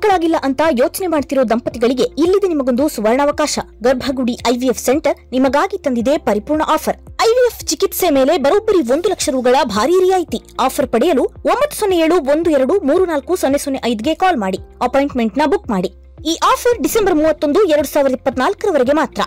ಮಕ್ಕಳಾಗಿಲ್ಲ ಅಂತ ಯೋಚನೆ ಮಾಡ್ತಿರೋ ದಂಪತಿಗಳಿಗೆ ಇಲ್ಲಿದೆ ನಿಮಗೊಂದು ಸುವರ್ಣಾವಕಾಶ. ಗರ್ಭಗುಡಿ ಐವಿಎಫ್ ಸೆಂಟರ್ ನಿಮಗಾಗಿ ತಂದಿದೆ ಪರಿಪೂರ್ಣ ಆಫರ್. ಐವಿಎಫ್ ಚಿಕಿತ್ಸೆ ಮೇಲೆ ಬರೋಬ್ಬರಿ 1 ಲಕ್ಷ ರೂಗಳ ಭಾರಿ ರಿಯಾಯಿತಿ. ಆಫರ್ ಪಡೆಯಲು 907-12-34-005ಗೆ ಕಾಲ್ ಮಾಡಿ ಅಪಾಯಿಂಟ್ಮೆಂಟ್ ನ ಬುಕ್ ಮಾಡಿ. ಈ ಆಫರ್ ಡಿಸೆಂಬರ್ 31, 2024 ಮಾತ್ರ.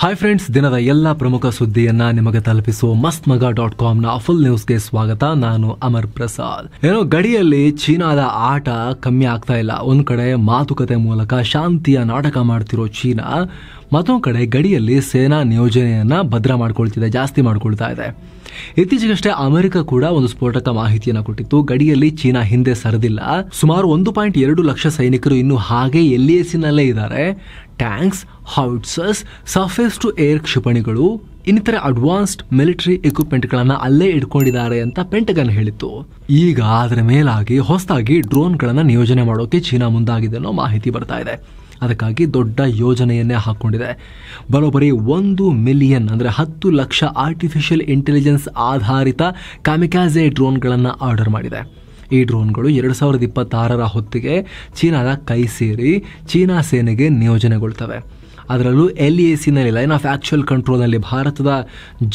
ಹಾಯ್ ಫ್ರೆಂಡ್ಸ್, ದಿನದ ಎಲ್ಲ ಪ್ರಮುಖ ಸುದ್ದಿಯನ್ನ ನಿಮಗೆ ತಲುಪಿಸುವ mastmaga.comನ ಫುಲ್ ನ್ಯೂಸ್ಗೆ ಸ್ವಾಗತ. ನಾನು ಅಮರ್ ಪ್ರಸಾದ್. ಗಡಿಯಲ್ಲಿ ಚೀನಾದ ಆಟ ಕಮ್ಮಿ ಆಗ್ತಾ ಇಲ್ಲ. ಒಂದ್ ಕಡೆ ಮಾತುಕತೆ ಮೂಲಕ ಶಾಂತಿಯ ನಾಟಕ ಮಾಡ್ತಿರೋ ಚೀನಾ, ಮತ್ತೊಂದು ಕಡೆ ಗಡಿಯಲ್ಲಿ ಸೇನಾ ನಿಯೋಜನೆಯನ್ನ ಭದ್ರ ಜಾಸ್ತಿ ಮಾಡ್ಕೊಳ್ತಾ ಇದೆ. ಇತ್ತೀಚೆಗಷ್ಟೇ ಅಮೆರಿಕ ಕೂಡ ಒಂದು ಸ್ಫೋಟಕ ಮಾಹಿತಿಯನ್ನು ಕೊಟ್ಟಿತ್ತು. ಗಡಿಯಲ್ಲಿ ಚೀನಾ ಹಿಂದೆ ಸರಿದಿಲ್ಲ. ಸುಮಾರು 1.2 ಲಕ್ಷ ಸೈನಿಕರು ಇನ್ನು ಹಾಗೆ LACನಲ್ಲೇ ಇದ್ದಾರೆ. ಟ್ಯಾಂಕ್ಸ್, ಹೌಟ್ಸರ್ಸ್, ಸರ್ಫೇಸ್ ಟು ಏರ್ ಕ್ಷಿಪಣಿಗಳು, ಇನ್ನಿತರ ಅಡ್ವಾನ್ಸ್ಡ್ ಮಿಲಿಟರಿ ಎಕ್ವಿಪ್ಮೆಂಟ್ಗಳನ್ನ ಅಲ್ಲೇ ಇಟ್ಕೊಂಡಿದ್ದಾರೆ ಅಂತ ಪೆಂಟಗನ್ ಹೇಳಿತ್ತು. ಈಗ ಅದರ ಮೇಲಾಗಿ ಹೊಸದಾಗಿ ಡ್ರೋನ್ಗಳನ್ನ ನಿಯೋಜನೆ ಮಾಡೋಕೆ ಚೀನಾ ಮುಂದಾಗಿದೆ ಅನ್ನೋ ಮಾಹಿತಿ ಬರ್ತಾ ಇದೆ. ಅದಕ್ಕಾಗಿ ದೊಡ್ಡ ಯೋಜನೆಯನ್ನೇ ಹಾಕೊಂಡಿದೆ. ಬರೋಬ್ಬರಿ 1 ಮಿಲಿಯನ್ ಅಂದ್ರೆ 10 ಲಕ್ಷ ಆರ್ಟಿಫಿಷಿಯಲ್ ಇಂಟೆಲಿಜೆನ್ಸ್ ಆಧಾರಿತ ಕಾಮಿಕಾಜೆ ಡ್ರೋನ್ಗಳನ್ನು ಆರ್ಡರ್ ಮಾಡಿದೆ. ಈ ಡ್ರೋನ್ಗಳು 2026 ಹೊತ್ತಿಗೆ ಚೀನಾದ ಕೈ ಸೇರಿ ಚೀನಾ ಸೇನೆಗೆ ನಿಯೋಜನೆಗೊಳ್ತವೆ. ಅದರಲ್ಲೂ LACನಲ್ಲಿ ಲೈನ್ ಆಫ್ ಆಕ್ಚುಯಲ್ ಕಂಟ್ರೋಲ್ನಲ್ಲಿ ಭಾರತದ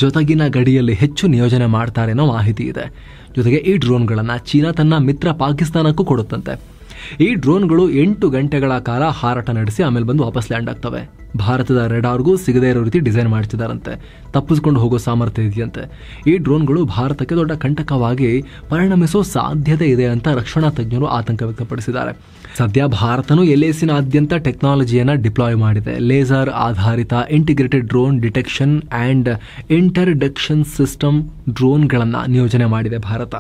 ಜೊತೆಗಿನ ಗಡಿಯಲ್ಲಿ ಹೆಚ್ಚು ನಿಯೋಜನೆ ಮಾಡ್ತಾರೆ ಅನ್ನೋ ಮಾಹಿತಿ ಇದೆ. ಜೊತೆಗೆ ಈ ಡ್ರೋನ್ಗಳನ್ನು ಚೀನಾ ತನ್ನ ಮಿತ್ರ ಪಾಕಿಸ್ತಾನಕ್ಕೂ ಕೊಡುತ್ತಂತೆ. ಈ ಡ್ರೋನ್ಗಳು 8 ಗಂಟೆಗಳ ಕಾಲ ಹಾರಾಟ ನಡೆಸಿ ಆಮೇಲೆ ಬಂದು ವಾಪಸ್ ಲ್ಯಾಂಡ್ ಆಗ್ತವೆ. ಭಾರತದ ರೆಡಾರ್ಗೂ ಸಿಗದೇ ಇರೋ ರೀತಿ ಡಿಸೈನ್ ಮಾಡ್ತಿದ್ದಾರಂತೆ. ತಪ್ಪಿಸ್ಕೊಂಡು ಹೋಗೋ ಸಾಮರ್ಥ್ಯ ಇದೆಯಂತೆ. ಈ ಡ್ರೋನ್ಗಳು ಭಾರತಕ್ಕೆ ದೊಡ್ಡ ಕಂಟಕವಾಗಿ ಪರಿಣಮಿಸೋ ಸಾಧ್ಯತೆ ಇದೆ ಅಂತ ರಕ್ಷಣಾ ತಜ್ಞರು ಆತಂಕ ವ್ಯಕ್ತಪಡಿಸಿದ್ದಾರೆ. ಸದ್ಯ ಭಾರತನು LACನಾದ್ಯಂತ ಟೆಕ್ನಾಲಜಿಯನ್ನ ಡಿಪ್ಲಾಯ್ ಮಾಡಿದೆ. ಲೇಸರ್ ಆಧಾರಿತ integrated drone detection and interdiction system ಡ್ರೋನ್ಗಳನ್ನ ನಿಯೋಜನೆ ಮಾಡಿದೆ ಭಾರತ.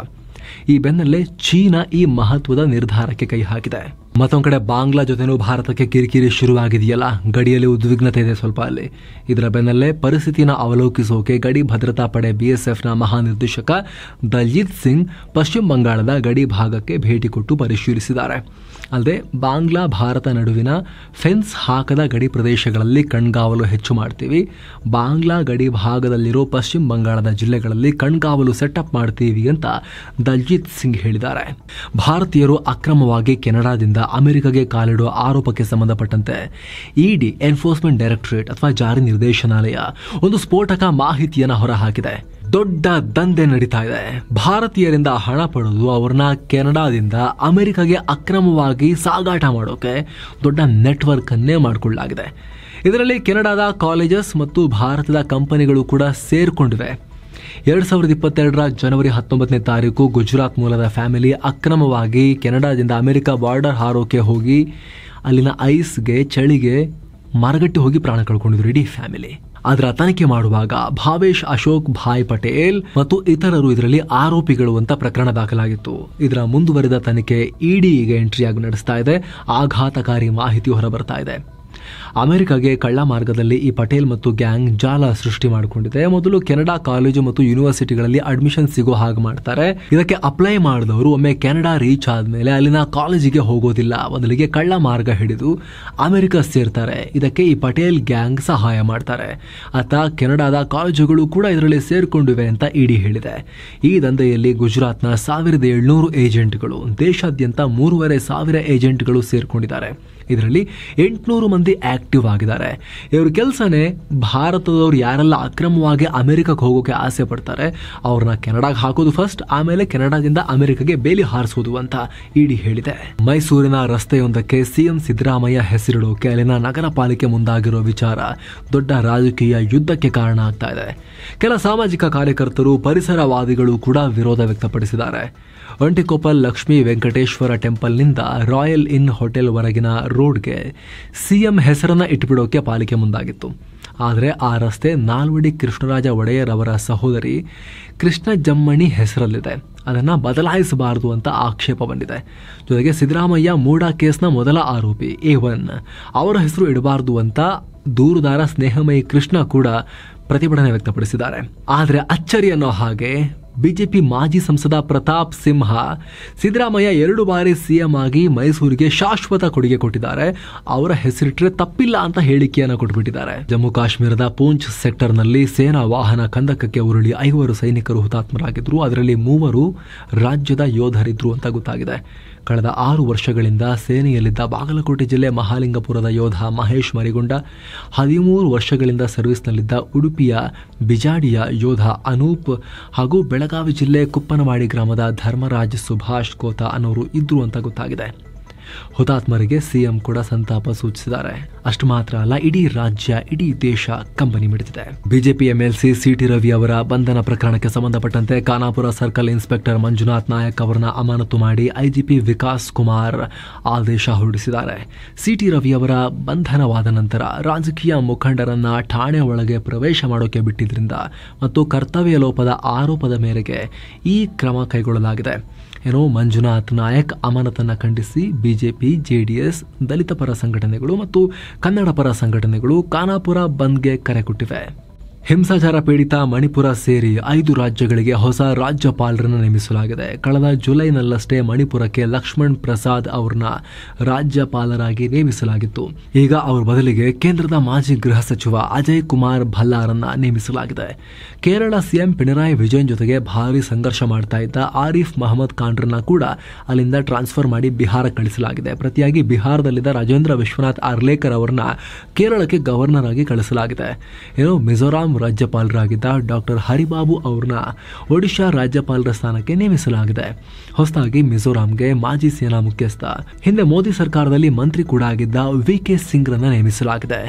ಈ ಬೆನ್ನಲ್ಲೇ ಚೀನಾ ಈ ಮಹತ್ವದ ನಿರ್ಧಾರಕ್ಕೆ ಕೈ ಹಾಕಿದೆ. ಮತ್ತೊಂದು ಕಡೆ ಬಾಂಗ್ಲಾ ಜೊತೆನೂ ಭಾರತಕ್ಕೆ ಕಿರಿಕಿರಿ ಶುರುವಾಗಿದೆಯಲ್ಲ. ಗಡಿಯಲ್ಲಿ ಉದ್ವಿಗ್ನತೆ ಇದೆ ಸ್ವಲ್ಪ ಅಲ್ಲಿ. ಇದರ ಬೆನ್ನಲ್ಲೇ ಪರಿಸ್ಥಿತಿನ ಅವಲೋಕಿಸೋಕೆ ಗಡಿ ಭದ್ರತಾ ಪಡೆ BSFನ ಮಹಾನಿರ್ದೇಶಕ ದಲ್ಜಿತ್ ಸಿಂಗ್ ಪಶ್ಚಿಮ ಬಂಗಾಳದ ಗಡಿ ಭಾಗಕ್ಕೆ ಭೇಟಿ ಕೊಟ್ಟು ಪರಿಶೀಲಿಸಿದ್ದಾರೆ. ಅಲ್ಲದೆ ಬಾಂಗ್ಲಾ ಭಾರತ ನಡುವಿನ ಫೆನ್ಸ್ ಹಾಕದ ಗಡಿ ಪ್ರದೇಶಗಳಲ್ಲಿ ಕಣ್ಗಾವಲು ಹೆಚ್ಚು ಮಾಡ್ತೀವಿ. ಬಾಂಗ್ಲಾ ಗಡಿ ಭಾಗದಲ್ಲಿರೋ ಪಶ್ಚಿಮ ಬಂಗಾಳದ ಜಿಲ್ಲೆಗಳಲ್ಲಿ ಕಣ್ಗಾವಲು ಸೆಟಪ್ ಮಾಡ್ತೀವಿ ಅಂತ ದಲ್ಜಿತ್ ಸಿಂಗ್ ಹೇಳಿದ್ದಾರೆ. ಭಾರತೀಯರು ಅಕ್ರಮವಾಗಿ ಕೆನಡಾದಿಂದ ಅಮೆರಿಕಗೆ ಕಾಲಿಡುವ ಆರೋಪಕ್ಕೆ ಸಂಬಂಧಪಟ್ಟಂತೆ ED ಎನ್ಫೋರ್ಸ್ಮೆಂಟ್ ಡೈರೆಕ್ಟರೇಟ್ ಅಥವಾ ಜಾರಿ ನಿರ್ದೇಶನಾಲಯ ಒಂದು ಸ್ಫೋಟಕ ಮಾಹಿತಿಯನ್ನು ಹೊರಹಾಕಿದೆ. ದೊಡ್ಡ ದಂಧೆ ನಡೀತಾ ಇದೆ. ಭಾರತೀಯರಿಂದ ಹಣ ಪಡೆದು ಅವ್ರನ್ನ ಕೆನಡಾದಿಂದ ಅಮೆರಿಕಗೆ ಅಕ್ರಮವಾಗಿ ಸಾಗಾಟ ಮಾಡೋಕೆ ದೊಡ್ಡ ನೆಟ್ವರ್ಕ್ ಅನ್ನೇ ಮಾಡಿಕೊಳ್ಳಲಾಗಿದೆ. ಇದರಲ್ಲಿ ಕೆನಡಾದ ಕಾಲೇಜಸ್ ಮತ್ತು ಭಾರತದ ಕಂಪನಿಗಳು ಕೂಡ ಸೇರ್ಕೊಂಡಿವೆ. 2022 ಜನವರಿ 19 ಗುಜರಾತ್ ಮೂಲದ ಫ್ಯಾಮಿಲಿ ಅಕ್ರಮವಾಗಿ ಕೆನಡಾದಿಂದ ಅಮೆರಿಕ ಬಾರ್ಡರ್ ಹಾರೋಕೆ ಹೋಗಿ ಅಲ್ಲಿನ ಐಸ್ಗೆ ಚಳಿಗೆ ಮರಗಟ್ಟಿ ಹೋಗಿ ಪ್ರಾಣ ಕಳ್ಕೊಂಡಿದ್ರು ಇಡೀ ಫ್ಯಾಮಿಲಿ. ಅದರ ತನಿಖೆ ಮಾಡುವಾಗ ಭಾವೇಶ್ ಅಶೋಕ್ ಭಾಯ್ ಪಟೇಲ್ ಮತ್ತು ಇತರರು ಇದರಲ್ಲಿ ಆರೋಪಿಗಳು ಅಂತ ಪ್ರಕರಣ ದಾಖಲಾಗಿತ್ತು. ಇದರ ಮುಂದುವರೆದ ತನಿಖೆ ED ಈಗ ಎಂಟ್ರಿಯಾಗಿ ನಡೆಸ್ತಾ ಇದೆ. ಆಘಾತಕಾರಿ ಮಾಹಿತಿ ಹೊರಬರ್ತಾ ಇದೆ. ಅಮೆರಿಕಾಗೆ ಕಳ್ಳ ಮಾರ್ಗದಲ್ಲಿ ಈ ಪಟೇಲ್ ಮತ್ತು ಗ್ಯಾಂಗ್ ಜಾಲ ಸೃಷ್ಟಿ ಮಾಡಿಕೊಂಡಿದೆ. ಮೊದಲು ಕೆನಡಾ ಕಾಲೇಜು ಮತ್ತು ಯೂನಿವರ್ಸಿಟಿಗಳಲ್ಲಿ ಅಡ್ಮಿಷನ್ ಸಿಗೋ ಹಾಗೆ ಮಾಡ್ತಾರೆ. ಇದಕ್ಕೆ ಅಪ್ಲೈ ಮಾಡಿದವರು ಒಮ್ಮೆ ಕೆನಡಾ ರೀಚ್ ಆದ್ಮೇಲೆ ಅಲ್ಲಿನ ಕಾಲೇಜಿಗೆ ಹೋಗೋದಿಲ್ಲ. ಮೊದಲಿಗೆ ಕಳ್ಳ ಮಾರ್ಗ ಹಿಡಿದು ಅಮೆರಿಕ ಸೇರ್ತಾರೆ. ಇದಕ್ಕೆ ಈ ಪಟೇಲ್ ಗ್ಯಾಂಗ್ ಸಹಾಯ ಮಾಡ್ತಾರೆ. ಅತ್ತ ಕೆನಡಾದ ಕಾಲೇಜುಗಳು ಕೂಡ ಇದರಲ್ಲಿ ಸೇರ್ಕೊಂಡಿವೆ ಅಂತ ED ಹೇಳಿದೆ. ಈ ದಂಧೆಯಲ್ಲಿ ಗುಜರಾತ್ನ 1700 ಏಜೆಂಟ್ಗಳು, ದೇಶಾದ್ಯಂತ 3500 ಏಜೆಂಟ್ಗಳು ಸೇರ್ಕೊಂಡಿದ್ದಾರೆ. ಇದರಲ್ಲಿ 800 ಮಂದಿ ಆಕ್ಟಿವ್ ಆಗಿದ್ದಾರೆ. ಇವ್ರ ಕೆಲಸನೇ ಭಾರತದವ್ರು ಯಾರೆಲ್ಲ ಅಕ್ರಮವಾಗಿ ಅಮೆರಿಕಕ್ಕೆ ಹೋಗೋಕೆ ಆಸೆ ಪಡ್ತಾರೆ ಅವ್ರನ್ನ ಕೆನಡಾಗೆ ಹಾಕೋದು ಫಸ್ಟ್, ಆಮೇಲೆ ಕೆನಡಾದಿಂದ ಅಮೆರಿಕಗೆ ಬೇಲಿ ಹಾರಿಸೋದು ಅಂತ ED ಹೇಳಿದೆ. ಮೈಸೂರಿನ ರಸ್ತೆಯೊಂದಕ್ಕೆ CM ಸಿದ್ದರಾಮಯ್ಯ ಹೆಸರಿಡೋಕೆ ಅಲ್ಲಿನ ನಗರ ಪಾಲಿಕೆ ಮುಂದಾಗಿರೋ ವಿಚಾರ ದೊಡ್ಡ ರಾಜಕೀಯ ಯುದ್ಧಕ್ಕೆ ಕಾರಣ ಆಗ್ತಾ ಇದೆ. ಕೆಲ ಸಾಮಾಜಿಕ ಕಾರ್ಯಕರ್ತರು, ಪರಿಸರವಾದಿಗಳು ಕೂಡ ವಿರೋಧ ವ್ಯಕ್ತಪಡಿಸಿದ್ದಾರೆ. ಒಂಟಿಕೊಪ್ಪಲ್ ಲಕ್ಷ್ಮೀ ವೆಂಕಟೇಶ್ವರ ಟೆಂಪಲ್ನಿಂದ ರಾಯಲ್ ಇನ್ ಹೋಟೆಲ್ ವರೆಗಿನ ರೋಡ್ಗೆ CM ಹೆಸರನ್ನ ಇಟ್ಬಿಡೋಕೆ ಪಾಲಿಕೆ ಮುಂದಾಗಿತ್ತು. ಆದರೆ ಆ ರಸ್ತೆ ನಾಲ್ವಡಿ ಕೃಷ್ಣರಾಜ ಒಡೆಯರ್ ಅವರ ಸಹೋದರಿ ಕೃಷ್ಣ ಜಮ್ಮಣಿ ಹೆಸರಲ್ಲಿದೆ. ಅದನ್ನ ಬದಲಾಯಿಸಬಾರದು ಅಂತ ಆಕ್ಷೇಪ ಬಂದಿದೆ. ಜೊತೆಗೆ ಸಿದ್ದರಾಮಯ್ಯ ಮೂಡಾ ಕೇಸ್ನ ಮೊದಲ ಆರೋಪಿ A1 ಅವರ ಹೆಸರು ಇಡಬಾರದು ಅಂತ ದೂರುದಾರ ಸ್ನೇಹಮಯಿ ಕೃಷ್ಣ ಕೂಡ ಪ್ರತಿಭಟನೆ ವ್ಯಕ್ತಪಡಿಸಿದ್ದಾರೆ. ಆದರೆ ಅಚ್ಚರಿ ಅನ್ನೋ ಹಾಗೆ ಬಿಜೆಪಿ ಮಾಜಿ ಸಂಸದ ಪ್ರತಾಪ್ ಸಿಂಹ ಸಿದ್ದರಾಮಯ್ಯ 2 ಬಾರಿ ಸಿಎಂ ಆಗಿ ಮೈಸೂರಿಗೆ ಶಾಶ್ವತ ಕೊಡುಗೆ ಕೊಟ್ಟಿದ್ದಾರೆ, ಅವರ ಹೆಸರಿಟ್ಟರೆ ತಪ್ಪಿಲ್ಲ ಅಂತ ಹೇಳಿಕೆಯನ್ನು ಕೊಟ್ಬಿಟ್ಟಿದ್ದಾರೆ. ಜಮ್ಮು ಕಾಶ್ಮೀರದ ಪೂಂಚ್ ಸೆಕ್ಟರ್ನಲ್ಲಿ ಸೇನಾ ವಾಹನ ಕಂದಕಕ್ಕೆ ಉರುಳಿ 5 ಸೈನಿಕರು ಹುತಾತ್ಮರಾಗಿದ್ರು. ಅದರಲ್ಲಿ 3 ರಾಜ್ಯದ ಯೋಧರಿದ್ರು ಅಂತ ಗೊತ್ತಾಗಿದೆ. ಕಳೆದ 6 ವರ್ಷಗಳಿಂದ ಸೇನೆಯಲ್ಲಿದ್ದ ಬಾಗಲಕೋಟೆ ಜಿಲ್ಲೆ ಮಹಾಲಿಂಗಪುರದ ಯೋಧ ಮಹೇಶ್ ಮರಿಗೊಂಡ, 13 ವರ್ಷಗಳಿಂದ ಸರ್ವಿಸ್ನಲ್ಲಿದ್ದ ಉಡುಪಿಯ ಬಿಜಾಡಿಯ ಯೋಧ ಅನೂಪ್ ಹಾಗೂ ಬೆಳಗಾವಿ ಜಿಲ್ಲೆ ಕುಪ್ಪನವಾಡಿ ಗ್ರಾಮದ ಧರ್ಮರಾಜ್ ಸುಭಾಷ್ ಕೋತಾ ಅನ್ನೋರು ಇದ್ರು ಅಂತ ಗೊತ್ತಾಗಿದೆ. ಹುತಾತ್ಮರಿಗೆ ಸಿಎಂ ಕೂಡ ಸಂತಾಪ ಸೂಚಿಸಿದ್ದಾರೆ. ಅಷ್ಟು ಮಾತ್ರ ಅಲ್ಲ, ಇಡೀ ರಾಜ್ಯ, ಇಡೀ ದೇಶ ಕಂಬನಿ ಮಿಡಿದಿದೆ. ಬಿಜೆಪಿ ಎಂಎಲ್ಸಿ ಸಿಟಿ ರವಿ ಅವರ ಬಂಧನ ಪ್ರಕರಣಕ್ಕೆ ಸಂಬಂಧಪಟ್ಟಂತೆ ಖಾನಾಪುರ ಸರ್ಕಲ್ ಇನ್ಸ್ಪೆಕ್ಟರ್ ಮಂಜುನಾಥ್ ನಾಯಕ್ ಅವರನ್ನ ಅಮಾನತು ಮಾಡಿ ಐಜಿಪಿ ವಿಕಾಸ್ ಕುಮಾರ್ ಆದೇಶ ಹೊರಡಿಸಿದ್ದಾರೆ. ಸಿಟಿ ರವಿ ಅವರ ಬಂಧನವಾದ ನಂತರ ರಾಜಕೀಯ ಮುಖಂಡರನ್ನ ಠಾಣೆ ಒಳಗೆ ಪ್ರವೇಶ ಮಾಡೋಕೆ ಬಿಟ್ಟಿದ್ರಿಂದ ಮತ್ತು ಕರ್ತವ್ಯ ಲೋಪದ ಆರೋಪದ ಮೇರೆಗೆ ಈ ಕ್ರಮ ಕೈಗೊಳ್ಳಲಾಗಿದೆ. ಮಂಜುನಾಥ್ ನಾಯಕ್ ಅಮಾನತನ್ನ ಖಂಡಿಸಿ ಬಿಜೆಪಿ, ಜೆಡಿಎಸ್, ದಲಿತ ಪರ ಸಂಘಟನೆಗಳು ಮತ್ತು ಕನ್ನಡ ಪರ ಸಂಘಟನೆಗಳು ಖಾನಾಪುರ ಬಂದ್ಗೆ ಕರೆ ಕೊಟ್ಟಿವೆ. ಹಿಂಸಾಚಾರ ಪೀಡಿತ ಮಣಿಪುರ ಸೇರಿ 5 ರಾಜ್ಯಗಳಿಗೆ ಹೊಸ ರಾಜ್ಯಪಾಲರನ್ನು ನೇಮಿಸಲಾಗಿದೆ. ಕಳೆದ ಜುಲೈನಲ್ಲಷ್ಟೇ ಮಣಿಪುರಕ್ಕೆ ಲಕ್ಷ್ಮಣ್ ಪ್ರಸಾದ್ ಅವರನ್ನ ರಾಜ್ಯಪಾಲರಾಗಿ ನೇಮಿಸಲಾಗಿತ್ತು. ಈಗ ಅವರ ಬದಲಿಗೆ ಕೇಂದ್ರದ ಮಾಜಿ ಗೃಹ ಸಚಿವ ಅಜಯ್ ಕುಮಾರ್ ಭಲ್ಲಾರನ್ನ ನೇಮಿಸಲಾಗಿದೆ. ಕೇರಳ ಸಿಎಂ ಪಿಣರಾಯಿ ವಿಜಯನ್ ಜೊತೆಗೆ ಭಾರಿ ಸಂಘರ್ಷ ಮಾಡ್ತಾ ಇದ್ದ ಆರಿಫ್ ಮಹಮ್ಮದ್ ಖಾನ್ರನ್ನ ಕೂಡ ಅಲ್ಲಿಂದ ಟ್ರಾನ್ಸ್ಫರ್ ಮಾಡಿ ಬಿಹಾರ ಕಳಿಸಲಾಗಿದೆ. ಪ್ರತಿಯಾಗಿ ಬಿಹಾರದಲ್ಲಿದ್ದ ರಾಜೇಂದ್ರ ವಿಶ್ವನಾಥ್ ಅರ್ಲೇಕರ್ ಅವರನ್ನ ಕೇರಳಕ್ಕೆ ಗವರ್ನರ್ ಆಗಿ ಕಳಿಸಲಾಗಿದೆ. ಮಿಜೋರಾಂ ರಾಜ್ಯಪಾಲರಾಗಿದ್ದ ಡಾಕ್ಟರ್ ಹರಿಬಾಬು ಅವರನ್ನ ಒಡಿಶಾ ರಾಜ್ಯಪಾಲರ ಸ್ಥಾನಕ್ಕೆ ನೇಮಿಸಲಾಗಿದೆ. ಹೊಸದಾಗಿ ಮಿಜೋರಾಂಗೆ ಮಾಜಿ ಸೇನಾ ಮುಖ್ಯಸ್ಥ, ಹಿಂದೆ ಮೋದಿ ಸರ್ಕಾರದಲ್ಲಿ ಮಂತ್ರಿ ಕೂಡ ಆಗಿದ್ದ ವಿಕೆ ಸಿಂಗ್ ರನ್ನ ನೇಮಿಸಲಾಗಿದೆ.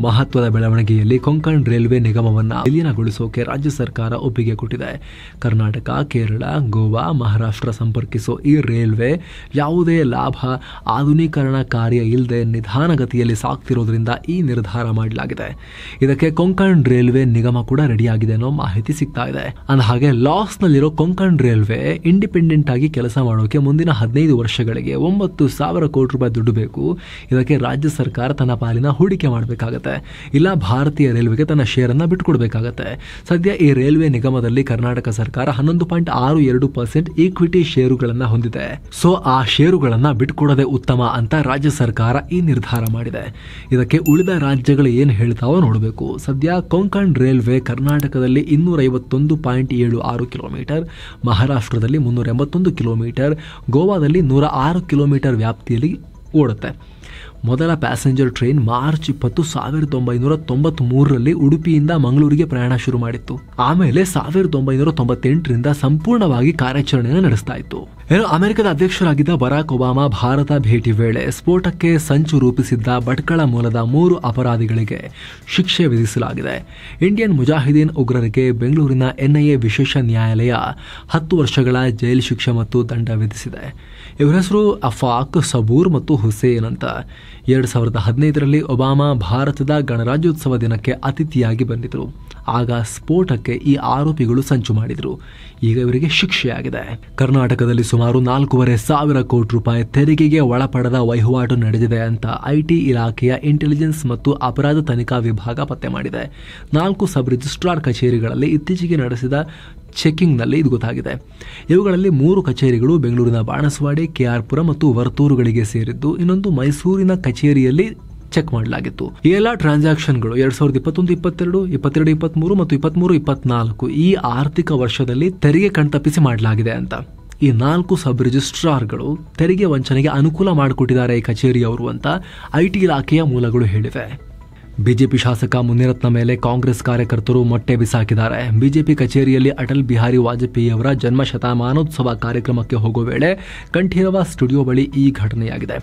ಮಹತ್ವದ ಬೆಳವಣಿಗೆಯಲ್ಲಿ ಕೊಂಕಣ್ ರೈಲ್ವೆ ನಿಗಮವನ್ನ ವಿಲೀನಗೊಳಿಸೋಕೆ ರಾಜ್ಯ ಸರ್ಕಾರ ಒಪ್ಪಿಗೆ ಕೊಟ್ಟಿದೆ. ಕರ್ನಾಟಕ, ಕೇರಳ, ಗೋವಾ, ಮಹಾರಾಷ್ಟ್ರ ಸಂಪರ್ಕಿಸೋ ಈ ರೈಲ್ವೆ ಯಾವುದೇ ಲಾಭ ಆಧುನೀಕರಣ ಕಾರ್ಯ ಇಲ್ಲದೆ ನಿಧಾನಗತಿಯಲ್ಲಿ ಸಾಗ್ತಿರೋದ್ರಿಂದ ಈ ನಿರ್ಧಾರ ಮಾಡಲಾಗಿದೆ. ಇದಕ್ಕೆ ಕೊಂಕಣ್ ರೈಲ್ವೆ ನಿಗಮ ಕೂಡ ರೆಡಿಯಾಗಿದೆ ಅನ್ನೋ ಮಾಹಿತಿ ಸಿಗ್ತಾ ಇದೆ. ಅಂದ ಹಾಗೆ ಲಾಸ್ ನಲ್ಲಿರೋ ಕೊಂಕಣ್ ರೈಲ್ವೆ ಇಂಡಿಪೆಂಡೆಂಟ್ ಆಗಿ ಕೆಲಸ ಮಾಡೋಕೆ ಮುಂದಿನ 15 ವರ್ಷಗಳಿಗೆ 9,000 ಕೋಟಿ ರೂಪಾಯಿ ದುಡ್ಡು ಬೇಕು. ಇದಕ್ಕೆ ರಾಜ್ಯ ಸರ್ಕಾರ ತನ್ನ ಪಾಲಿನ ಹೂಡಿಕೆ ಮಾಡಬೇಕಾಗತ್ತೆ, ಇಲ್ಲ ಭಾರತೀಯ ರೈಲ್ವೆಗೆ ತನ್ನ ಶೇರ್ ಅನ್ನ ಬಿಟ್ಕೊಡ್ಬೇಕಾಗತ್ತೆ. ಸದ್ಯ ಈ ರೈಲ್ವೆ ನಿಗಮದಲ್ಲಿ ಕರ್ನಾಟಕ ಸರ್ಕಾರ 11.62% ಈಕ್ವಿಟಿ ಷೇರುಗಳನ್ನ ಹೊಂದಿದೆ. ಸೊ ಆ ಷೇರುಗಳನ್ನ ಬಿಟ್ಕೊಡೋದೇ ಉತ್ತಮ ಅಂತ ರಾಜ್ಯ ಸರ್ಕಾರ ಈ ನಿರ್ಧಾರ ಮಾಡಿದೆ. ಇದಕ್ಕೆ ಉಳಿದ ರಾಜ್ಯಗಳು ಏನ್ ಹೇಳ್ತಾವೋ ನೋಡಬೇಕು. ಸದ್ಯ ಕೊಂಕಣ್ ರೈಲ್ವೆ ಕರ್ನಾಟಕದಲ್ಲಿ 251.76 ಕಿಲೋಮೀಟರ್, ಮಹಾರಾಷ್ಟ್ರದಲ್ಲಿ 381 ಕಿಲೋಮೀಟರ್, ಗೋವಾದಲ್ಲಿ 106 ಕಿಲೋಮೀಟರ್ ವ್ಯಾಪ್ತಿಯಲ್ಲಿ ಓಡುತ್ತೆ. ಮೊದಲ ಪ್ಯಾಸೆಂಜರ್ ಟ್ರೈನ್ ಮಾರ್ಚ್ 20, 1993ರಲ್ಲಿ ಉಡುಪಿಯಿಂದ ಮಂಗಳೂರಿಗೆ ಪ್ರಯಾಣ ಶುರು ಮಾಡಿತ್ತು. ಆಮೇಲೆ 1998ರಿಂದ ಸಂಪೂರ್ಣವಾಗಿ ಕಾರ್ಯಾಚರಣೆಯನ್ನು ನಡೆಸ್ತಾ ಇತ್ತು. ಅಮೆರಿಕದ ಅಧ್ಯಕ್ಷರಾಗಿದ್ದ ಬರಾಕ್ ಒಬಾಮಾ ಭಾರತ ಭೇಟಿ ವೇಳೆ ಸ್ಫೋಟಕ್ಕೆ ಸಂಚು ರೂಪಿಸಿದ್ದ ಭಟ್ಕಳ ಮೂಲದ 3 ಅಪರಾಧಿಗಳಿಗೆ ಶಿಕ್ಷೆ ವಿಧಿಸಲಾಗಿದೆ. ಇಂಡಿಯನ್ ಮುಜಾಹಿದೀನ್ ಉಗ್ರರಿಗೆ ಬೆಂಗಳೂರಿನ ಎನ್ಐಎ ವಿಶೇಷ ನ್ಯಾಯಾಲಯ 10 ವರ್ಷಗಳ ಜೈಲು ಶಿಕ್ಷೆ ಮತ್ತು ದಂಡ ವಿಧಿಸಿದೆ. ಇವರ ಹೆಸರು ಅಫಾಕ್, ಸಬೂರ್ ಮತ್ತು ಹುಸೇನ್ ಅಂತ. 2015ರಲ್ಲಿ ಒಬಾಮಾ ಭಾರತದ ಗಣರಾಜ್ಯೋತ್ಸವ ದಿನಕ್ಕೆ ಅತಿಥಿಯಾಗಿ ಬಂದಿದ್ರು. ಆಗ ಸ್ಫೋಟಕ್ಕೆ ಈ ಆರೋಪಿಗಳು ಸಂಚು ಮಾಡಿದ್ರು. ಈಗ ಇವರಿಗೆ ಶಿಕ್ಷೆಯಾಗಿದೆ. ಕರ್ನಾಟಕದಲ್ಲಿ ಸುಮಾರು 4,500 ಕೋಟಿ ರೂಪಾಯಿ ತೆರಿಗೆಗೆ ಒಳಪಡದ ವಹಿವಾಟು ನಡೆದಿದೆ ಅಂತ ಐಟಿ ಇಲಾಖೆಯ ಇಂಟೆಲಿಜೆನ್ಸ್ ಮತ್ತು ಅಪರಾಧ ತನಿಖಾ ವಿಭಾಗ ಪತ್ತೆ ಮಾಡಿದೆ. 4 ಸಬ್ ರಿಜಿಸ್ಟ್ರಾರ್ ಕಚೇರಿಗಳಲ್ಲಿ ಇತ್ತೀಚೆಗೆ ನಡೆಸಿದ ಚೆಕಿಂಗ್ನಲ್ಲಿ ಇದು ಗೊತ್ತಾಗಿದೆ. ಇವುಗಳಲ್ಲಿ 3 ಕಚೇರಿಗಳು ಬೆಂಗಳೂರಿನ ಬಾಣಸವಾಡಿ, ಕೆಆರ್ಪುರ ಮತ್ತು ವರ್ತೂರುಗಳಿಗೆ ಸೇರಿದ್ದು, ಇನ್ನೊಂದು ಮೈಸೂರಿನ ಕಚೇರಿಯಲ್ಲಿ ಚೆಕ್ ಮಾಡಲಾಗಿತ್ತು. ಈ ಎಲ್ಲ ಟ್ರಾನ್ಸಾಕ್ಷನ್ಗಳು 2021-22, 22-23 ಮತ್ತು 23-24 ಈ ಆರ್ಥಿಕ ವರ್ಷದಲ್ಲಿ ತೆರಿಗೆ ಕಣ್ತಪ್ಪಿಸಿ ಮಾಡಲಾಗಿದೆ ಅಂತ. ಈ 4 ಸಬ್ ರಿಜಿಸ್ಟ್ರಾರ್ಗಳು ತೆರಿಗೆ ವಂಚನೆಗೆ ಅನುಕೂಲ ಮಾಡಿಕೊಟ್ಟಿದ್ದಾರೆ ಈ ಕಚೇರಿಯವರು ಅಂತ ಐಟಿ ಇಲಾಖೆಯ ಮೂಲಗಳು ಹೇಳಿವೆ. ಬಿಜೆಪಿ ಶಾಸಕ ಮುನಿರತ್ನ ಮೇಲೆ ಕಾಂಗ್ರೆಸ್ ಕಾರ್ಯಕರ್ತರು ಮೊಟ್ಟೆ ಬಿಸಾಕಿದ್ದಾರೆ. ಬಿಜೆಪಿ ಕಚೇರಿಯಲ್ಲಿ ಅಟಲ್ ಬಿಹಾರಿ ವಾಜಪೇಯಿ ಅವರ ಜನ್ಮ ಶತಮಾನೋತ್ಸವ ಕಾರ್ಯಕ್ರಮಕ್ಕೆ ಹೋಗುವ ವೇಳೆ ಕಂಠೀರವ ಸ್ಟುಡಿಯೋ ಬಳಿ ಈ ಘಟನೆಯಾಗಿದೆ.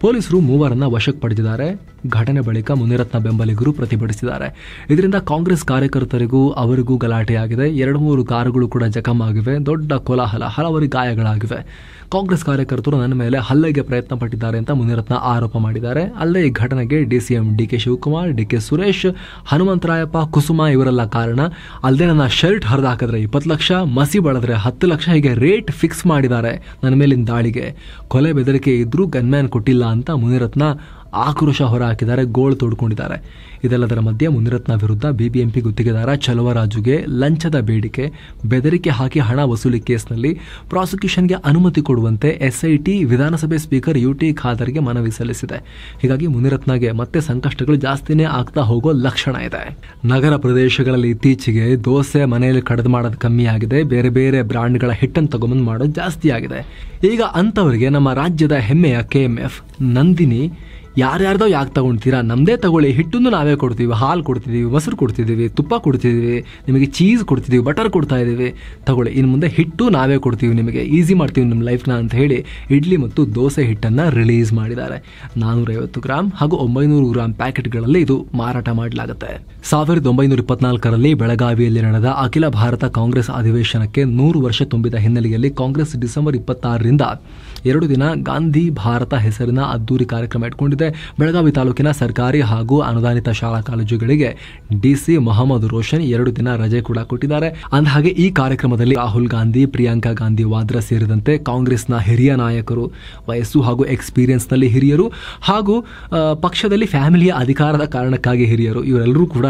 ಪೊಲೀಸರು 3 ವಶಕ್ಕೆ ಪಡೆದಿದ್ದಾರೆ. ಘಟನೆ ಬಳಿಕ ಮುನಿರತ್ನ ಬೆಂಬಲಿಗರು ಪ್ರತಿಭಟಿಸಿದ್ದಾರೆ. ಇದರಿಂದ ಕಾಂಗ್ರೆಸ್ ಕಾರ್ಯಕರ್ತರಿಗೂ ಅವರಿಗೂ ಗಲಾಟೆಯಾಗಿದೆ. 2-3 ಕಾರುಗಳು ಕೂಡ ಜಖಂ ಆಗಿವೆ. ದೊಡ್ಡ ಕೋಲಾಹಲ, ಹಲವರಿಗೆ ಗಾಯಗಳಾಗಿವೆ. ಕಾಂಗ್ರೆಸ್ ಕಾರ್ಯಕರ್ತರು ನನ್ನ ಮೇಲೆ ಹಲ್ಲೆಗೆ ಪ್ರಯತ್ನ ಪಟ್ಟಿದ್ದಾರೆ ಅಂತ ಮುನಿರತ್ನ ಆರೋಪ ಮಾಡಿದ್ದಾರೆ. ಅಲ್ಲದೆ ಈ ಘಟನೆಗೆ DCM DK Shivakumar, DK Suresh, Hanumantharayappa, Kusuma ಇವರೆಲ್ಲ ಕಾರಣ. ಅಲ್ಲದೆ ನನ್ನ ಶರ್ಟ್ ಹರಿದಾಕಿದ್ರೆ 20 ಲಕ್ಷ, ಮಸಿ ಬಳದ್ರೆ 10 ಲಕ್ಷ, ಹೀಗೆ ರೇಟ್ ಫಿಕ್ಸ್ ಮಾಡಿದ್ದಾರೆ ನನ್ನ ಮೇಲಿನ ದಾಳಿಗೆ. ಕೊಲೆ ಬೆದರಿಕೆ ಇದ್ರೂ ಗನ್ಮ್ಯಾನ್ ಕೊಟ್ಟಿಲ್ಲ ಅಂತ ಮುನಿರತ್ನ ಆಕ್ರೋಶ ಹೊರಹಾಕಿದ್ದಾರೆ, ಗೋಳು ತೋಡ್ಕೊಂಡಿದ್ದಾರೆ. ಇದೆಲ್ಲದರ ಮಧ್ಯೆ ಮುನಿರತ್ನ ವಿರುದ್ಧ ಬಿಬಿಎಂಪಿ ಗುತ್ತಿಗೆದಾರ ಚಲುವರಾಜುಗೆ ಲಂಚದ ಬೇಡಿಕೆ, ಬೆದರಿಕೆ ಹಾಕಿ ಹಣ ವಸೂಲಿ ಕೇಸ್ನಲ್ಲಿ ಪ್ರಾಸಿಕ್ಯೂಷನ್ಗೆ ಅನುಮತಿ ಕೊಡುವಂತೆ ಎಸ್ಐಟಿ ವಿಧಾನಸಭೆ ಸ್ಪೀಕರ್ ಯುಟಿ ಖಾದರ್ಗೆ ಮನವಿ ಸಲ್ಲಿಸಿದೆ. ಹೀಗಾಗಿ ಮುನಿರತ್ನಗೆ ಮತ್ತೆ ಸಂಕಷ್ಟಗಳು ಜಾಸ್ತಿನೇ ಆಗ್ತಾ ಹೋಗೋ ಲಕ್ಷಣ ಇದೆ. ನಗರ ಪ್ರದೇಶಗಳಲ್ಲಿ ಇತ್ತೀಚೆಗೆ ದೋಸೆ ಮನೆಯಲ್ಲಿ ಕಡಿದು ಮಾಡೋದು ಕಮ್ಮಿ ಆಗಿದೆ, ಬೇರೆ ಬೇರೆ ಬ್ರಾಂಡ್ಗಳ ಹಿಟ್ಟನ್ನು ತಗೊಂಬಂದು ಮಾಡೋದು ಜಾಸ್ತಿ ಆಗಿದೆ. ಈಗ ಅಂಥವರಿಗೆ ನಮ್ಮ ರಾಜ್ಯದ ಹೆಮ್ಮೆಯ KMF ನಂದಿನಿ ಯಾರ್ಯಾರ್ದೋ ಯಾಕೆ ತಗೊಳ್ತೀರಾ, ನಮ್ಮದೇ ತಗೊಳ್ಳಿ, ಹಿಟ್ಟನ್ನು ನಾವೇ ಕೊಡ್ತೀವಿ, ಹಾಲು ಕೊಡ್ತಿದ್ದೀವಿ, ಮೊಸರು ಕೊಡ್ತಿದ್ದೀವಿ, ತುಪ್ಪ ಕೊಡ್ತಿದ್ದೀವಿ, ನಿಮಗೆ ಚೀಸ್ ಕೊಡ್ತಿದ್ದೀವಿ, ಬಟರ್ ಕೊಡ್ತಾ ಇದ್ದೀವಿ, ತಗೊಳ್ಳಿ, ಇನ್ನು ಮುಂದೆ ಹಿಟ್ಟು ನಾವೇ ಕೊಡ್ತೀವಿ, ನಿಮಗೆ ಈಸಿ ಮಾಡ್ತೀವಿ ನಿಮ್ಮ ಲೈಫ್ನ ಅಂತ ಹೇಳಿ ಇಡ್ಲಿ ಮತ್ತು ದೋಸೆ ಹಿಟ್ಟನ್ನು ರಿಲೀಸ್ ಮಾಡಿದ್ದಾರೆ. 450 ಗ್ರಾಮ್ ಹಾಗೂ 900 ಗ್ರಾಮ್ ಪ್ಯಾಕೆಟ್ಗಳಲ್ಲಿ ಇದು ಮಾರಾಟ ಮಾಡಲಾಗುತ್ತೆ. 1924ರಲ್ಲಿ ಬೆಳಗಾವಿಯಲ್ಲಿ ನಡೆದ ಅಖಿಲ ಭಾರತ ಕಾಂಗ್ರೆಸ್ ಅಧಿವೇಶನಕ್ಕೆ 100 ವರ್ಷ ತುಂಬಿದ ಹಿನ್ನೆಲೆಯಲ್ಲಿ ಕಾಂಗ್ರೆಸ್ ಡಿಸೆಂಬರ್ 26ರಿಂದ 2 ದಿನ ಗಾಂಧಿ ಭಾರತ ಹೆಸರಿನ ಅದ್ದೂರಿ ಕಾರ್ಯಕ್ರಮ ಇಟ್ಕೊಂಡಿದೆ. ಬೆಳಗಾವಿ ತಾಲೂಕಿನ ಸರ್ಕಾರಿ ಹಾಗೂ ಅನುದಾನಿತ ಶಾಲಾ ಕಾಲೇಜುಗಳಿಗೆ ಡಿಸಿ ಮೊಹಮ್ಮದ್ ರೋಷನ್ 2 ದಿನ ರಜೆ ಕೂಡ ಕೊಟ್ಟಿದ್ದಾರೆ. ಅಂದಹಾಗೆ ಈ ಕಾರ್ಯಕ್ರಮದಲ್ಲಿ ರಾಹುಲ್ ಗಾಂಧಿ, ಪ್ರಿಯಾಂಕಾ ಗಾಂಧಿ ವಾದ್ರಾ ಸೇರಿದಂತೆ ಕಾಂಗ್ರೆಸ್ನ ಹಿರಿಯ ನಾಯಕರು, ವಯಸ್ಸು ಹಾಗೂ ಎಕ್ಸ್ಪೀರಿಯನ್ಸ್ ನಲ್ಲಿ ಹಿರಿಯರು ಹಾಗೂ ಪಕ್ಷದಲ್ಲಿ ಫ್ಯಾಮಿಲಿಯ ಅಧಿಕಾರದ ಕಾರಣಕ್ಕಾಗಿ ಹಿರಿಯರು, ಇವರೆಲ್ಲರೂ ಕೂಡ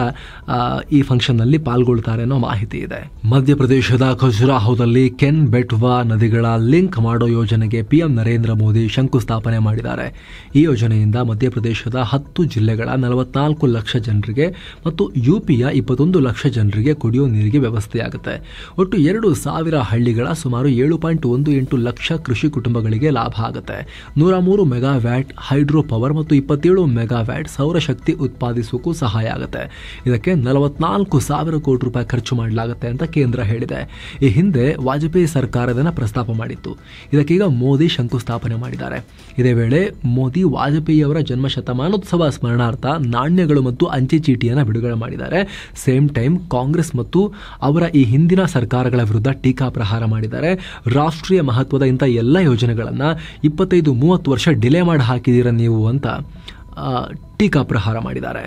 ಈ ಫಂಕ್ಷನ್ ನಲ್ಲಿ ಪಾಲ್ಗೊಳ್ತಾರೆ ಅನ್ನೋ ಮಾಹಿತಿ ಇದೆ. ಮಧ್ಯಪ್ರದೇಶದ ಖಜುರಾಹೋದಲ್ಲಿ ಕೆನ್ ಬೆಟ್ವಾ ನದಿಗಳ ಲಿಂಕ್ ಮಾಡೋ ಯೋಜನೆಗೆ PM ನರೇಂದ್ರ ಮೋದಿ ಶಂಕುಸ್ಥಾಪನೆ ಮಾಡಿದ್ದಾರೆ. ಈ ಯೋಜನೆಯಿಂದ ಮಧ್ಯಪ್ರದೇಶದ 10 ಜಿಲ್ಲೆಗಳ 44 ಲಕ್ಷ ಜನರಿಗೆ ಮತ್ತು UPಯ 21 ಲಕ್ಷ ಜನರಿಗೆ ಕುಡಿಯೋ ನೀರಿಗೆ ವ್ಯವಸ್ಥೆಯಾಗುತ್ತೆ. ಒಟ್ಟು 2,000 ಹಳ್ಳಿಗಳ ಸುಮಾರು 7.18 ಲಕ್ಷ ಕೃಷಿ ಕುಟುಂಬಗಳಿಗೆ ಲಾಭ ಆಗುತ್ತೆ. 103 ಮೆಗಾವ್ಯಾಟ್ ಹೈಡ್ರೋ ಪವರ್ ಮತ್ತು 27 ಮೆಗಾವ್ಯಾಟ್ ಸೌರಶಕ್ತಿ ಉತ್ಪಾದಿಸೋಕ್ಕೂ ಸಹಾಯ ಆಗುತ್ತೆ. ಇದಕ್ಕೆ 44,000 ಕೋಟಿ ರೂಪಾಯಿ ಖರ್ಚು ಮಾಡಲಾಗುತ್ತೆ ಅಂತ ಕೇಂದ್ರ ಹೇಳಿದೆ. ಈ ಹಿಂದೆ ವಾಜಪೇಯಿ ಸರ್ಕಾರದನ್ನ ಪ್ರಸ್ತಾಪ ಮಾಡಿತ್ತು. ಇದಕ್ಕೀಗ ಮೋದಿ ಶಂಕುಸ್ಥಾಪನೆ ಮಾಡಿದ್ದಾರೆ. ಇದೇ ವೇಳೆ ಮೋದಿ ವಾಜಪೇಯಿ ಅವರ ಜನ್ಮ ಶತಮಾನೋತ್ಸವ ಸ್ಮರಣಾರ್ಥ ನಾಣ್ಯಗಳು ಮತ್ತು ಅಂಚೆ ಚೀಟಿಯನ್ನು ಬಿಡುಗಡೆ ಮಾಡಿದ್ದಾರೆ. ಸೇಮ್ ಟೈಮ್ ಕಾಂಗ್ರೆಸ್ ಮತ್ತು ಅವರ ಈ ಹಿಂದಿನ ಸರ್ಕಾರಗಳ ವಿರುದ್ಧ ಟೀಕಾ ಪ್ರಹಾರ ಮಾಡಿದ್ದಾರೆ. ರಾಷ್ಟ್ರೀಯ ಮಹತ್ವದ ಇಂಥ ಎಲ್ಲ ಯೋಜನೆಗಳನ್ನು 25-30 ವರ್ಷ ಡಿಲೇ ಮಾಡಿ ಹಾಕಿದ್ದೀರ ನೀವು ಅಂತ ಟೀಕಾ ಪ್ರಹಾರ ಮಾಡಿದ್ದಾರೆ.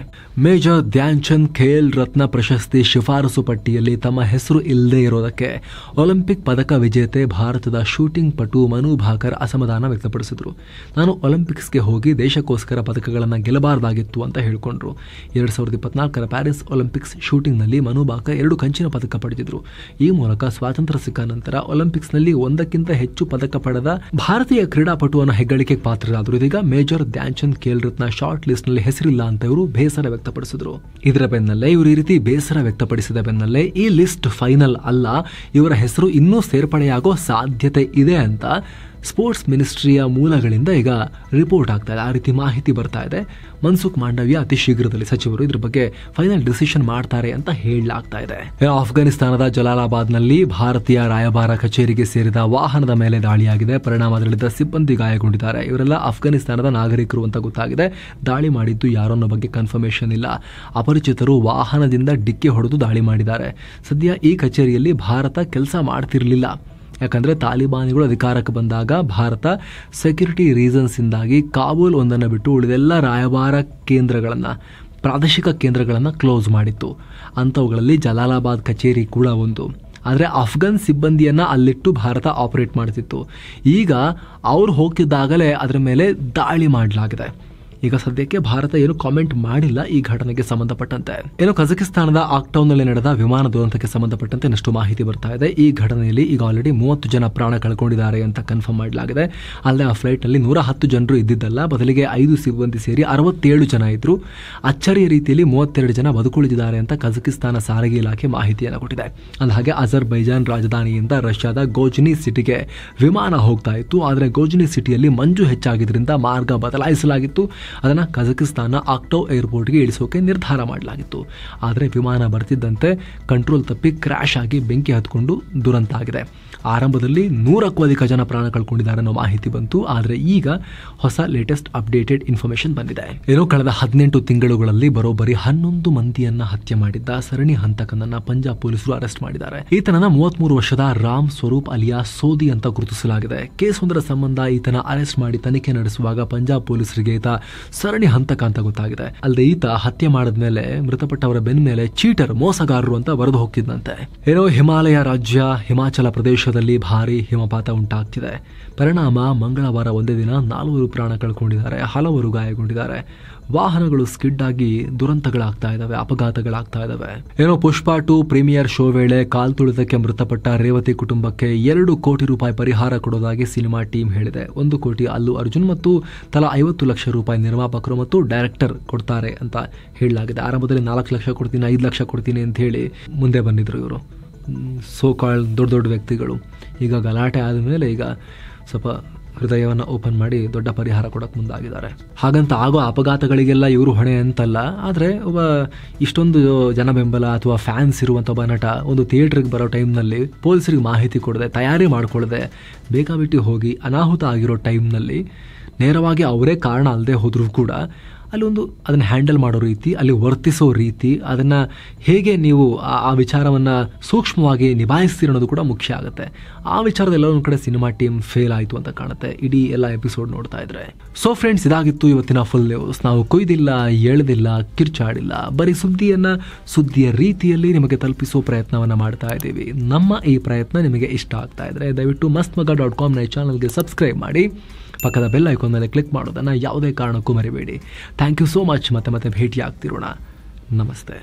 ಮೇಜರ್ ಧ್ಯಾನ್ ಚಂದ್ ಖೇಲ್ ರತ್ನ ಪ್ರಶಸ್ತಿ ಶಿಫಾರಸು ಪಟ್ಟಿಯಲ್ಲಿ ತಮ್ಮ ಹೆಸರು ಇಲ್ಲದೆ ಇರೋದಕ್ಕೆ ಒಲಿಂಪಿಕ್ ಪದಕ ವಿಜೇತೆ ಭಾರತದ ಶೂಟಿಂಗ್ ಪಟು ಮನು ಭಾಕರ್ ಅಸಮಾಧಾನ ವ್ಯಕ್ತಪಡಿಸಿದರು. ನಾನು ಒಲಿಂಪಿಕ್ಸ್ಗೆ ಹೋಗಿ ದೇಶಕ್ಕೋಸ್ಕರ ಪದಕಗಳನ್ನು ಗೆಲ್ಲಬಾರದಾಗಿತ್ತು ಅಂತ ಹೇಳಿಕೊಂಡ್ರು. 2024ರ ಪ್ಯಾರಿಸ್ ಒಲಿಂಪಿಕ್ಸ್ ಶೂಟಿಂಗ್ನಲ್ಲಿ ಮನು ಭಾಕರ್ 2 ಕಂಚಿನ ಪದಕ ಪಡೆದಿದ್ರು. ಈ ಮೂಲಕ ಸ್ವಾತಂತ್ರ್ಯ ಸಿಕ್ಕ ನಂತರ ಒಲಿಂಪಿಕ್ಸ್ನಲ್ಲಿ 1ಕ್ಕಿಂತ ಹೆಚ್ಚು ಪದಕ ಪಡೆದ ಭಾರತೀಯ ಕ್ರೀಡಾಪಟು ಅನ್ನೋ ಹೆಗ್ಗಳಿಕೆಗೆ ಪಾತ್ರರಾದರು. ಇದೀಗ major Dhyan Chand Khel Ratna short list ನಲ್ಲಿ ಹೆಸರಿಲ್ಲ ಅಂತ ಇವರು ಬೇಸರ ವ್ಯಕ್ತಪಡಿಸಿದ್ರು. ಇದರ ಬೆನ್ನಲ್ಲೇ ಇವರು ಈ ರೀತಿ ಬೇಸರ ವ್ಯಕ್ತಪಡಿಸಿದ ಬೆನ್ನಲ್ಲೇ ಈ ಲಿಸ್ಟ್ ಫೈನಲ್ ಅಲ್ಲ, ಇವರ ಹೆಸರು ಇನ್ನೂ ಸೇರ್ಪಡೆಯಾಗೋ ಸಾಧ್ಯತೆ ಇದೆ ಅಂತ ಸ್ಪೋರ್ಟ್ಸ್ ಮಿನಿಸ್ಟ್ರಿಯ ಮೂಲಗಳಿಂದ ಈಗ ರಿಪೋರ್ಟ್ ಆಗ್ತಾ ಇದೆ. ಆ ರೀತಿ ಮಾಹಿತಿ ಬರ್ತಾ ಇದೆ. ಮನ್ಸುಖ್ ಮಾಂಡವ್ಯ ಅತಿ ಶೀಘ್ರದಲ್ಲಿ ಸಚಿವರು ಇದ್ರ ಬಗ್ಗೆ ಫೈನಲ್ ಡಿಸಿಷನ್ ಮಾಡ್ತಾರೆ ಅಂತ ಹೇಳಲಾಗ್ತಾ ಇದೆ. ಅಫ್ಘಾನಿಸ್ತಾನದ ಜಲಾಲಾಬಾದ್ನಲ್ಲಿ ಭಾರತೀಯ ರಾಯಭಾರ ಕಚೇರಿಗೆ ಸೇರಿದ ವಾಹನದ ಮೇಲೆ ದಾಳಿಯಾಗಿದೆ. ಪರಿಣಾಮದಲ್ಲಿದ್ದ ಸಿಬ್ಬಂದಿ ಗಾಯಗೊಂಡಿದ್ದಾರೆ. ಇವರೆಲ್ಲ ಅಫ್ಘಾನಿಸ್ತಾನದ ನಾಗರಿಕರು ಅಂತ ಗೊತ್ತಾಗಿದೆ. ದಾಳಿ ಮಾಡಿದ್ದು ಯಾರನ್ನೋ ಬಗ್ಗೆ ಕನ್ಫರ್ಮೇಷನ್ ಇಲ್ಲ. ಅಪರಿಚಿತರು ವಾಹನದಿಂದ ಡಿಕ್ಕಿ ಹೊಡೆದು ದಾಳಿ ಮಾಡಿದ್ದಾರೆ. ಸದ್ಯ ಈ ಕಚೇರಿಯಲ್ಲಿ ಭಾರತ ಕೆಲಸ ಮಾಡ್ತಿರ್ಲಿಲ್ಲ. ಯಾಕಂದರೆ ತಾಲಿಬಾನಿಗಳು ಅಧಿಕಾರಕ್ಕೆ ಬಂದಾಗ ಭಾರತ ಸೆಕ್ಯೂರಿಟಿ ರೀಸನ್ಸ್ ಇಂದಾಗಿ ಕಾಬೂಲ್ ಒಂದನ್ನು ಬಿಟ್ಟು ಉಳಿದೆಲ್ಲ ರಾಯಭಾರ ಕೇಂದ್ರಗಳನ್ನು, ಪ್ರಾದೇಶಿಕ ಕೇಂದ್ರಗಳನ್ನು ಕ್ಲೋಸ್ ಮಾಡಿತ್ತು. ಅಂಥವುಗಳಲ್ಲಿ ಜಲಾಲಾಬಾದ್ ಕಚೇರಿ ಕೂಡ ಒಂದು. ಆದರೆ ಅಫ್ಘಾನ್ ಸಿಬ್ಬಂದಿಯನ್ನು ಅಲ್ಲಿಟ್ಟು ಭಾರತ ಆಪರೇಟ್ ಮಾಡ್ತಿತ್ತು. ಈಗ ಅವ್ರು ಹೋಗ್ತಿದ್ದಾಗಲೇ ಅದರ ಮೇಲೆ ದಾಳಿ ಮಾಡಲಾಗಿದೆ. ಈಗ ಸದ್ಯಕ್ಕೆ ಭಾರತ ಏನು ಕಾಮೆಂಟ್ ಮಾಡಿಲ್ಲ ಈ ಘಟನೆಗೆ ಸಂಬಂಧಪಟ್ಟಂತೆ. ಏನು ಕಜಕಿಸ್ತಾನದ ಆಕ್ಟೌನ್ನಲ್ಲಿ ನಡೆದ ವಿಮಾನ ದುರಂತಕ್ಕೆ ಸಂಬಂಧಪಟ್ಟಂತೆ ಇನ್ನಷ್ಟು ಮಾಹಿತಿ ಬರ್ತಾ ಇದೆ. ಈ ಘಟನೆಯಲ್ಲಿ ಈಗ ಆಲ್ರೆಡಿ 30 ಜನ ಪ್ರಾಣ ಕಳ್ಕೊಂಡಿದ್ದಾರೆ ಅಂತ ಕನ್ಫರ್ಮ್ ಮಾಡಲಾಗಿದೆ. ಅಲ್ಲದೆ ಆ ಫ್ಲೈಟ್ನಲ್ಲಿ 110 ಜನರು ಇದ್ದಿದ್ದಲ್ಲ, ಬದಲಿಗೆ 5 ಸಿಬ್ಬಂದಿ ಸೇರಿ 67 ಜನ ಇದ್ರು. ಅಚ್ಚರಿಯ ರೀತಿಯಲ್ಲಿ 32 ಜನ ಬದುಕುಳಿದಿದ್ದಾರೆ ಅಂತ ಕಜಕಿಸ್ತಾನ ಸಾರಿಗೆ ಇಲಾಖೆ ಮಾಹಿತಿಯನ್ನು ಕೊಟ್ಟಿದೆ. ಅಂದಹಾಗೆ ಅಜರ್ಬೈಜಾನ್ ರಾಜಧಾನಿಯಿಂದ ರಷ್ಯಾದ ಗೋಜ್ನಿ ಸಿಟಿಗೆ ವಿಮಾನ ಹೋಗ್ತಾ ಇತ್ತು. ಆದರೆ ಗೋಜ್ನಿ ಸಿಟಿಯಲ್ಲಿ ಮಂಜು ಹೆಚ್ಚಾಗಿದ್ದರಿಂದ ಮಾರ್ಗ ಬದಲಾಯಿಸಲಾಗಿತ್ತು. ಅದನ್ನು ಕಜಕಿಸ್ತಾನ ಆಕ್ಟೋ ಏರ್ಪೋರ್ಟ್ಗೆ ಇಳಿಸೋಕೆ ನಿರ್ಧಾರ ಮಾಡಲಾಗಿತ್ತು. ಆದರೆ ವಿಮಾನ ಬರ್ತಿದ್ದಂತೆ ಕಂಟ್ರೋಲ್ ತಪ್ಪಿ ಕ್ರ್ಯಾಶ್ ಆಗಿ ಬೆಂಕಿ ಹತ್ಕೊಂಡು ದುರಂತ ಆಗಿದೆ. ಆರಂಭದಲ್ಲಿ 100ಕ್ಕೂ ಅಧಿಕ ಜನ ಪ್ರಾಣ ಕಳ್ಕೊಂಡಿದ್ದಾರೆ ಅನ್ನೋ ಮಾಹಿತಿ ಬಂತು. ಆದರೆ ಈಗ ಹೊಸ ಲೇಟೆಸ್ಟ್ ಅಪ್ಡೇಟೆಡ್ ಇನ್ಫಾರ್ಮೇಶನ್ ಬಂದಿದೆ. ಏನೋ ಕಳೆದ 18 ತಿಂಗಳುಗಳಲ್ಲಿ ಬರೋಬ್ಬರಿ 11 ಮಂದಿಯನ್ನ ಹತ್ಯೆ ಮಾಡಿದ್ದ ಸರಣಿ ಹಂತಕನನ್ನ ಪಂಜಾಬ್ ಪೊಲೀಸರು ಅರೆಸ್ಟ್ ಮಾಡಿದ್ದಾರೆ. ಈತನನ್ನ 33 ವರ್ಷದ ರಾಮ್ ಸ್ವರೂಪ್ ಅಲಿಯಾ ಸೋದಿ ಅಂತ ಗುರುತಿಸಲಾಗಿದೆ. ಕೇಸ್ ಒಂದರ ಸಂಬಂಧ ಈತನ ಅರೆಸ್ಟ್ ಮಾಡಿ ತನಿಖೆ ನಡೆಸುವಾಗ ಪಂಜಾಬ್ ಪೊಲೀಸರಿಗೆ ಈತ ಸರಣಿ ಹಂತಕ ಅಂತ ಗೊತ್ತಾಗಿದೆ. ಅಲ್ಲದೆ ಈತ ಹತ್ಯೆ ಮಾಡಿದ್ಮೇಲೆ ಮೃತಪಟ್ಟವರ ಬೆನ್ನ ಮೇಲೆ ಚೀಟರ್, ಮೋಸಗಾರರು ಅಂತ ಬರೆದು ಹೋಗ್ತಿದ್ದಂತೆ. ಏನೋ ಹಿಮಾಲಯ ರಾಜ್ಯ ಹಿಮಾಚಲ ಪ್ರದೇಶದಲ್ಲಿ ಭಾರಿ ಹಿಮಪಾತ ಉಂಟಾಗ್ತಿದೆ. ಪರಿಣಾಮ ಮಂಗಳವಾರ ಒಂದೇ ದಿನ 4 ಪ್ರಾಣ ಕಳ್ಕೊಂಡಿದ್ದಾರೆ, ಹಲವರು ಗಾಯಗೊಂಡಿದ್ದಾರೆ. ವಾಹನಗಳು ಸ್ಕಿಡ್ ಆಗಿ ದುರಂತಗಳಾಗ್ತಾ ಇದಾವೆ, ಅಪಘಾತಗಳಾಗ್ತಾ ಇದಾವೆ. ಏನೋ ಪುಷ್ಪ 2 ಪ್ರೀಮಿಯರ್ ಶೋ ವೇಳೆ ಕಾಲ್ತುಳಿತಕ್ಕೆ ಮೃತಪಟ್ಟ ರೇವತಿ ಕುಟುಂಬಕ್ಕೆ 2 ಕೋಟಿ ರೂಪಾಯಿ ಪರಿಹಾರ ಕೊಡೋದಾಗಿ ಸಿನಿಮಾ ಟೀಮ್ ಹೇಳಿದೆ. 1 ಕೋಟಿ ಅಲ್ಲು ಅರ್ಜುನ್ ಮತ್ತು ತಲಾ 50 ಲಕ್ಷ ರೂಪಾಯಿ ನಿರ್ಮಾಪಕರು ಮತ್ತು ಡೈರೆಕ್ಟರ್ ಕೊಡ್ತಾರೆ ಅಂತ ಹೇಳಲಾಗಿದೆ. ಆರಂಭದಲ್ಲಿ 4 ಲಕ್ಷ ಕೊಡ್ತೀನಿ, 5 ಲಕ್ಷ ಕೊಡ್ತೀನಿ ಅಂತ ಹೇಳಿ ಮುಂದೆ ಬಂದಿದ್ರು ಇವರು ಸೋ ಕಾಲ್ಡ್ ದೊಡ್ಡ ವ್ಯಕ್ತಿಗಳು. ಈಗ ಗಲಾಟೆ ಆದಮೇಲೆ ಈಗ ಸ್ವಲ್ಪ ಹೃದಯವನ್ನು ಓಪನ್ ಮಾಡಿ ದೊಡ್ಡ ಪರಿಹಾರ ಕೊಡಕ್ಕೆ ಮುಂದಾಗಿದ್ದಾರೆ. ಹಾಗಂತ ಆಗೋ ಅಪಘಾತಗಳಿಗೆಲ್ಲ ಇವರು ಹೊಣೆ ಅಂತಲ್ಲ. ಆದರೆ ಒಬ್ಬ ಇಷ್ಟೊಂದು ಜನ ಬೆಂಬಲ ಅಥವಾ ಫ್ಯಾನ್ಸ್ ಇರುವಂಥ ಒಬ್ಬ ನಟ ಒಂದು ಥಿಯೇಟ್ರಿಗೆ ಬರೋ ಟೈಮ್ನಲ್ಲಿ ಪೊಲೀಸರಿಗೆ ಮಾಹಿತಿ ಕೊಡದೆ, ತಯಾರಿ ಮಾಡಿಕೊಳ್ಳದೆ, ಬೇಕಾಬಿಟ್ಟು ಹೋಗಿ ಅನಾಹುತ ಆಗಿರೋ ಟೈಮ್ನಲ್ಲಿ ನೇರವಾಗಿ ಅವರೇ ಕಾರಣ ಅಲ್ಲದೆ ಹೋದರೂ ಕೂಡ ಅಲ್ಲಿ ಒಂದು ಅದನ್ನು ಹ್ಯಾಂಡಲ್ ಮಾಡೋ ರೀತಿ, ಅಲ್ಲಿ ವರ್ತಿಸೋ ರೀತಿ, ಅದನ್ನು ಹೇಗೆ ನೀವು ಆ ವಿಚಾರವನ್ನು ಸೂಕ್ಷ್ಮವಾಗಿ ನಿಭಾಯಿಸ್ತೀರಿ ಅನ್ನೋದು ಕೂಡ ಮುಖ್ಯ ಆಗುತ್ತೆ. ಆ ವಿಚಾರದೆಲ್ಲ ಒಂದು ಕಡೆ ಸಿನಿಮಾ ಟೀಮ್ ಫೇಲ್ ಆಯಿತು ಅಂತ ಕಾಣುತ್ತೆ ಇಡೀ ಎಲ್ಲ ಎಪಿಸೋಡ್ ನೋಡ್ತಾ ಇದ್ರೆ. ಸೊ ಫ್ರೆಂಡ್ಸ್, ಇದಾಗಿತ್ತು ಇವತ್ತಿನ ಫುಲ್ ನ್ಯೂಸ್. ನಾವು ಕೊಯ್ದಿಲ್ಲ, ಎಳೆದಿಲ್ಲ, ಕಿರ್ಚಾಡಿಲ್ಲ, ಬರೀ ಸುದ್ದಿಯ ರೀತಿಯಲ್ಲಿ ನಿಮಗೆ ತಲುಪಿಸೋ ಪ್ರಯತ್ನವನ್ನು ಮಾಡ್ತಾ ಇದ್ದೀವಿ. ನಮ್ಮ ಈ ಪ್ರಯತ್ನ ನಿಮಗೆ ಇಷ್ಟ ಆಗ್ತಾ ಇದ್ರೆ ದಯವಿಟ್ಟು mastmaga.com ನ ಚಾನಲ್ಗೆ ಸಬ್ಸ್ಕ್ರೈಬ್ ಮಾಡಿ, ಪಕ್ಕದ ಬೆಲ್ ಐಕಾನ್ ಮೇಲೆ ಕ್ಲಿಕ್ ಮಾಡೋದನ್ನು ಯಾವುದೇ ಕಾರಣಕ್ಕೂ ಮರಿಬೇಡಿ. Thank you so much. ಮತ್ತೆ ಭೇಟಿ ಆಗ್ತಿರೋಣ. ನಮಸ್ತೆ.